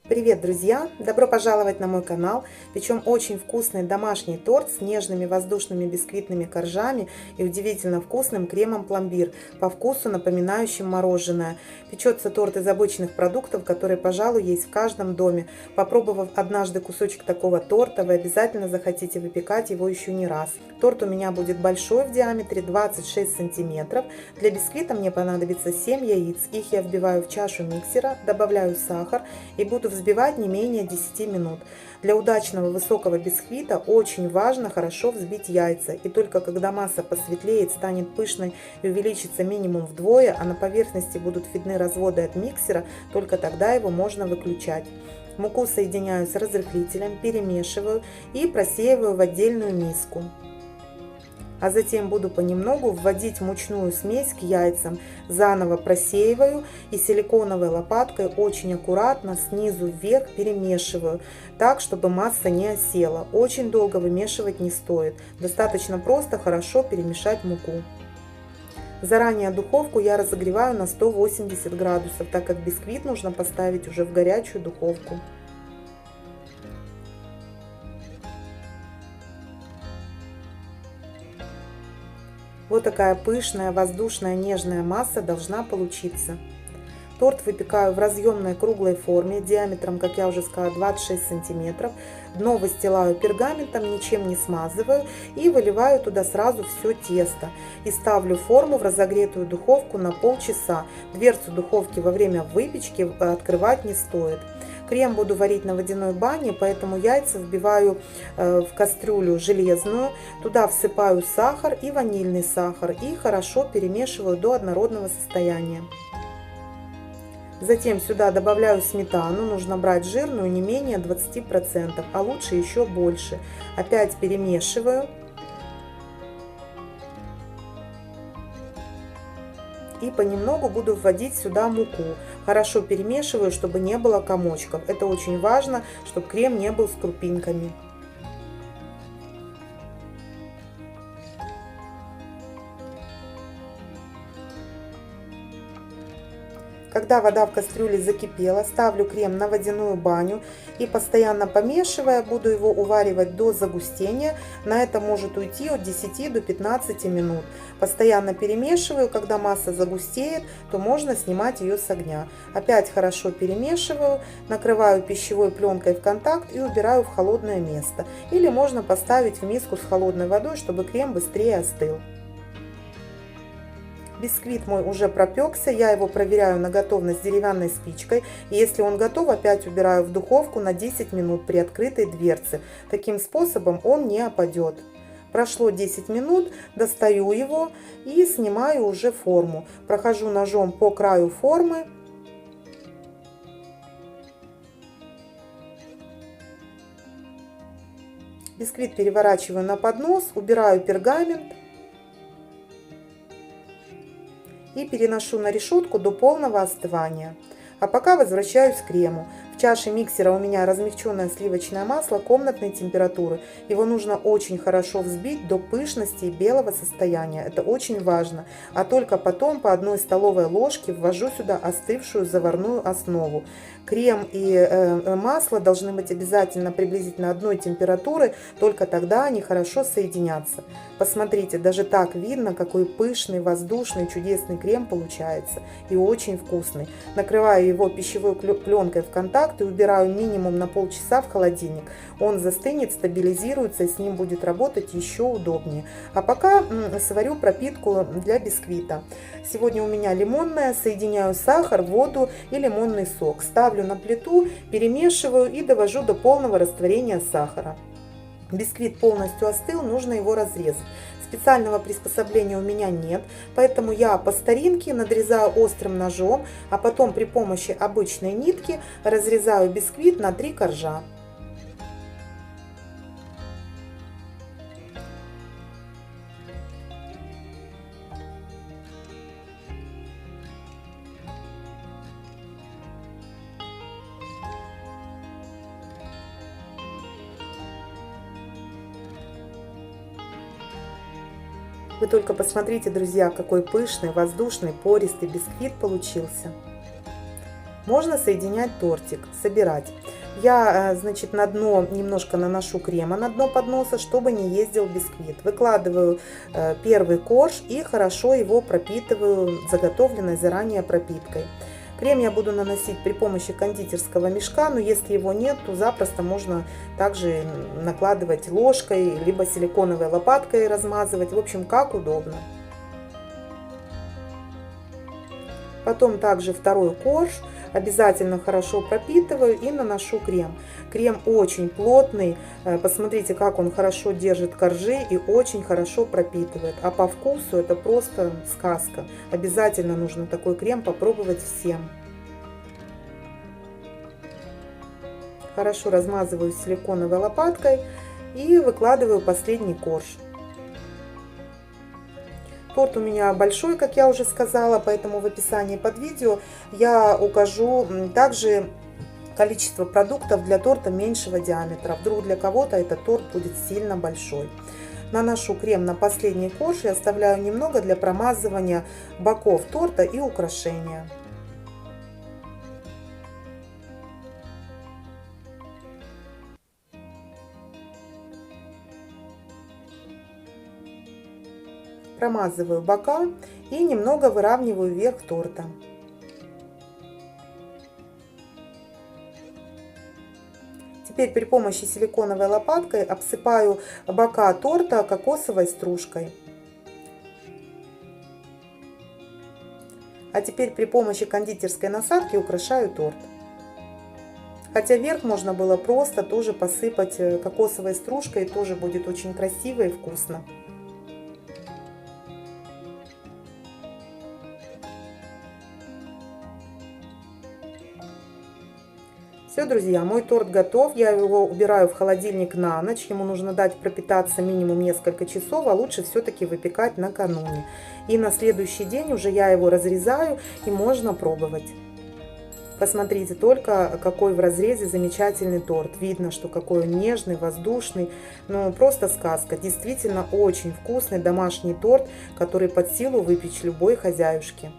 Привет, друзья! Добро пожаловать на мой канал. Печем очень вкусный домашний торт с нежными воздушными бисквитными коржами и удивительно вкусным кремом пломбир, по вкусу напоминающим мороженое. Печется торт из обычных продуктов, которые, пожалуй, есть в каждом доме. Попробовав однажды кусочек такого торта, вы обязательно захотите выпекать его еще не раз. Торт у меня будет большой в диаметре, 26 сантиметров. Для бисквита мне понадобится 7 яиц. Их я вбиваю в чашу миксера, добавляю сахар и буду взбивать не менее 10 минут. Для удачного высокого бисквита очень важно хорошо взбить яйца. И только когда масса посветлеет, станет пышной и увеличится минимум вдвое, а на поверхности будут видны разводы от миксера, только тогда его можно выключать. Муку соединяю с разрыхлителем, перемешиваю и просеиваю в отдельную миску. А затем буду понемногу вводить мучную смесь к яйцам, заново просеиваю и силиконовой лопаткой очень аккуратно снизу вверх перемешиваю, так, чтобы масса не осела. Очень долго вымешивать не стоит, достаточно просто хорошо перемешать муку. Заранее духовку я разогреваю на 180 градусов, так как бисквит нужно поставить уже в горячую духовку. Вот такая пышная, воздушная, нежная масса должна получиться. Торт выпекаю в разъемной круглой форме, диаметром, как я уже сказала, 26 сантиметров. Дно выстилаю пергаментом, ничем не смазываю и выливаю туда сразу все тесто. И ставлю форму в разогретую духовку на полчаса. Дверцу духовки во время выпечки открывать не стоит. Крем буду варить на водяной бане, поэтому яйца вбиваю в кастрюлю железную, туда всыпаю сахар и ванильный сахар и хорошо перемешиваю до однородного состояния. Затем сюда добавляю сметану, нужно брать жирную не менее 20%, а лучше еще больше. Опять перемешиваю. И понемногу буду вводить сюда муку. Хорошо перемешиваю, чтобы не было комочков. Это очень важно, чтобы крем не был с крупинками. Когда вода в кастрюле закипела, ставлю крем на водяную баню и, постоянно помешивая, буду его уваривать до загустения. На это может уйти от 10 до 15 минут. Постоянно перемешиваю. Когда масса загустеет, то можно снимать ее с огня. Опять хорошо перемешиваю, накрываю пищевой пленкой в контакт и убираю в холодное место. Или можно поставить в миску с холодной водой, чтобы крем быстрее остыл. Бисквит мой уже пропекся, я его проверяю на готовность деревянной спичкой. И если он готов, опять убираю в духовку на 10 минут при открытой дверце. Таким способом он не опадет. Прошло 10 минут, достаю его и снимаю уже форму. Прохожу ножом по краю формы. Бисквит переворачиваю на поднос, убираю пергамент. И переношу на решетку до полного остывания. А пока возвращаюсь к крему. В чаше миксера у меня размягченное сливочное масло комнатной температуры. Его нужно очень хорошо взбить до пышности и белого состояния. Это очень важно. А только потом по 1 столовой ложке ввожу сюда остывшую заварную основу. Крем и масло должны быть обязательно приблизительно одной температуры, только тогда они хорошо соединятся. Посмотрите, даже так видно, какой пышный, воздушный, чудесный крем получается. И очень вкусный. Накрываю его пищевой пленкой в контакт и убираю минимум на полчаса в холодильник. Он застынет, стабилизируется, и с ним будет работать еще удобнее. А пока сварю пропитку для бисквита. Сегодня у меня лимонная, соединяю сахар, воду и лимонный сок. Ставлю на плиту, перемешиваю и довожу до полного растворения сахара. Бисквит полностью остыл, нужно его разрезать. Специального приспособления у меня нет, поэтому я по старинке надрезаю острым ножом, а потом при помощи обычной нитки разрезаю бисквит на 3 коржа. Вы только посмотрите, друзья, какой пышный, воздушный, пористый бисквит получился. можно соединять тортик, собирать. Я, значит, на дно немножко наношу крема на дно подноса, чтобы не ездил бисквит. Выкладываю первый корж и хорошо его пропитываю заготовленной заранее пропиткой. Крем я буду наносить при помощи кондитерского мешка, но если его нет, то запросто можно также накладывать ложкой, либо силиконовой лопаткой размазывать, в общем, как удобно. Потом также второй корж обязательно хорошо пропитываю и наношу крем. Крем очень плотный, посмотрите, как он хорошо держит коржи и очень хорошо пропитывает. А по вкусу это просто сказка. Обязательно нужно такой крем попробовать всем. Хорошо размазываю силиконовой лопаткой и выкладываю последний корж. Торт у меня большой, как я уже сказала, поэтому в описании под видео я укажу также количество продуктов для торта меньшего диаметра. Вдруг для кого-то этот торт будет сильно большой. Наношу крем на последний корж и оставляю немного для промазывания боков торта и украшения. Промазываю бока и немного выравниваю верх торта. Теперь при помощи силиконовой лопаткой обсыпаю бока торта кокосовой стружкой. А теперь при помощи кондитерской насадки украшаю торт. Хотя верх можно было просто тоже посыпать кокосовой стружкой, тоже будет очень красиво и вкусно. Все, друзья, мой торт готов. Я его убираю в холодильник на ночь. Ему нужно дать пропитаться минимум несколько часов, а лучше все-таки выпекать накануне. И на следующий день уже я его разрезаю и можно пробовать. Посмотрите только, какой в разрезе замечательный торт. Видно, что какой он нежный, воздушный. Ну, просто сказка. Действительно очень вкусный домашний торт, который под силу выпечь любой хозяюшке.